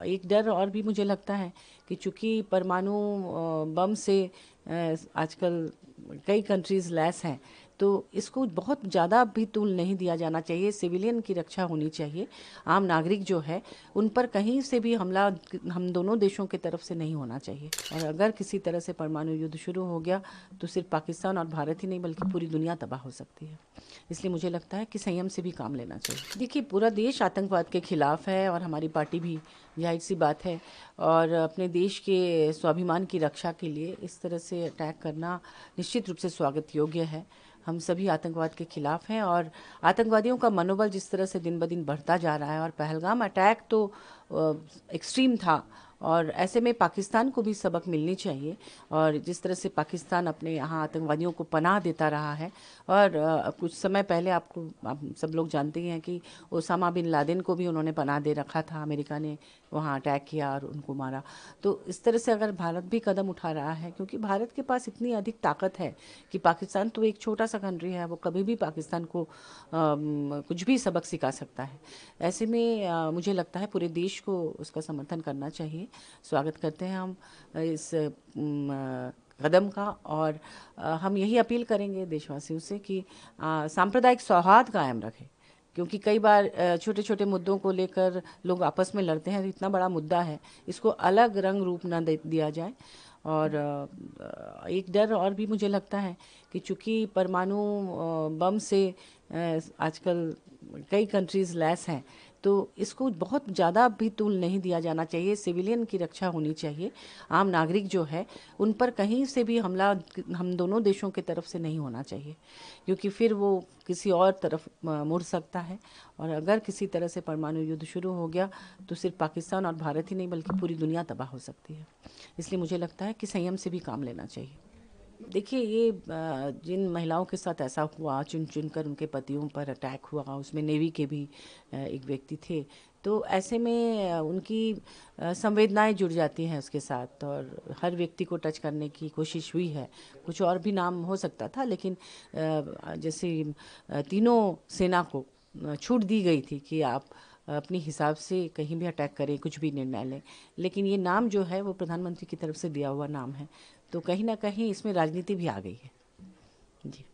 एक डर और भी मुझे लगता है कि चूंकि परमाणु बम से आजकल कई कंट्रीज़ लैस हैं, तो इसको बहुत ज़्यादा भी तूल नहीं दिया जाना चाहिए। सिविलियन की रक्षा होनी चाहिए। आम नागरिक जो है उन पर कहीं से भी हमला हम दोनों देशों की तरफ से नहीं होना चाहिए। और अगर किसी तरह से परमाणु युद्ध शुरू हो गया तो सिर्फ पाकिस्तान और भारत ही नहीं बल्कि पूरी दुनिया तबाह हो सकती है। इसलिए मुझे लगता है कि संयम से भी काम लेना चाहिए। देखिए, पूरा देश आतंकवाद के खिलाफ है और हमारी पार्टी भी, जाहिर सी बात है। और अपने देश के स्वाभिमान की रक्षा के लिए इस तरह से अटैक करना निश्चित रूप से स्वागत योग्य है। हम सभी आतंकवाद के खिलाफ हैं और आतंकवादियों का मनोबल जिस तरह से दिन ब दिन बढ़ता जा रहा है, और पहलगाम अटैक तो एक्सट्रीम था, और ऐसे में पाकिस्तान को भी सबक मिलनी चाहिए। और जिस तरह से पाकिस्तान अपने यहाँ आतंकवादियों को पनाह देता रहा है, और कुछ समय पहले आप सब लोग जानते ही हैं कि ओसामा बिन लादेन को भी उन्होंने पनाह दे रखा था। अमेरिका ने वहाँ अटैक किया और उनको मारा। तो इस तरह से अगर भारत भी कदम उठा रहा है, क्योंकि भारत के पास इतनी अधिक ताकत है कि पाकिस्तान तो एक छोटा सा कंट्री है, वो कभी भी पाकिस्तान को कुछ भी सबक सिखा सकता है। ऐसे में मुझे लगता है पूरे देश को उसका समर्थन करना चाहिए। स्वागत करते हैं हम इस कदम का, और हम यही अपील करेंगे देशवासियों से कि सांप्रदायिक सौहार्द कायम रखें, क्योंकि कई बार छोटे छोटे मुद्दों को लेकर लोग आपस में लड़ते हैं। इतना बड़ा मुद्दा है, इसको अलग रंग रूप न दिया जाए। और एक डर और भी मुझे लगता है कि चूंकि परमाणु बम से आजकल कई कंट्रीज़ लैस हैं, तो इसको बहुत ज़्यादा भी तूल नहीं दिया जाना चाहिए। सिविलियन की रक्षा होनी चाहिए। आम नागरिक जो है उन पर कहीं से भी हमला हम दोनों देशों की तरफ से नहीं होना चाहिए, क्योंकि फिर वो किसी और तरफ मुड़ सकता है। और अगर किसी तरह से परमाणु युद्ध शुरू हो गया तो सिर्फ पाकिस्तान और भारत ही नहीं बल्कि पूरी दुनिया तबाह हो सकती है। इसलिए मुझे लगता है कि संयम से भी काम लेना चाहिए। देखिए, ये जिन महिलाओं के साथ ऐसा हुआ, चुन चुन कर उनके पतियों पर अटैक हुआ, उसमें नेवी के भी एक व्यक्ति थे, तो ऐसे में उनकी संवेदनाएं जुड़ जाती हैं उसके साथ, और हर व्यक्ति को टच करने की कोशिश हुई है। कुछ और भी नाम हो सकता था, लेकिन जैसे तीनों सेना को छूट दी गई थी कि आप अपने हिसाब से कहीं भी अटैक करें, कुछ भी निर्णय लें, लेकिन ये नाम जो है वो प्रधानमंत्री की तरफ से दिया हुआ नाम है। तो कहीं ना कहीं इसमें राजनीति भी आ गई है जी।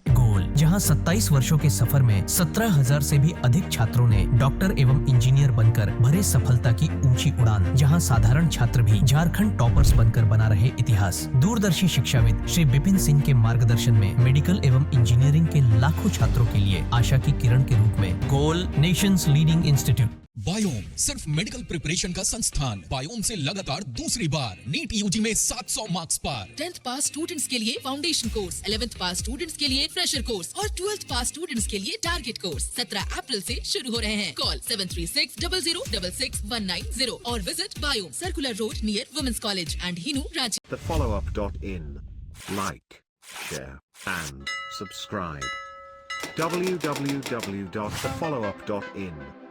गोल, जहां 27 वर्षों के सफर में 17,000 से भी अधिक छात्रों ने डॉक्टर एवं इंजीनियर बनकर भरे सफलता की ऊंची उड़ान, जहां साधारण छात्र भी झारखंड टॉपर्स बनकर बना रहे इतिहास। दूरदर्शी शिक्षाविद श्री विपिन सिंह के मार्गदर्शन में मेडिकल एवं इंजीनियरिंग के लाखों छात्रों के लिए आशा की किरण के रूप में गोल, नेशंस लीडिंग इंस्टीट्यूट। बायोम सिर्फ मेडिकल प्रिपरेशन का संस्थान। बायोम से लगातार दूसरी बार नीट यूजी में 700 मार्क्स पार। 10th पास स्टूडेंट्स के लिए फाउंडेशन कोर्स, 11th पास स्टूडेंट्स के लिए फ्रेशर कोर्स और 12th पास स्टूडेंट्स के लिए टारगेट कोर्स 17 अप्रैल से शुरू हो रहे हैं। कॉल 7360066190 और visit Biome, circular road near women's college and Hinoo, Ranchi. thefollowup.in. Like, share, and subscribe. www.thefollowup.in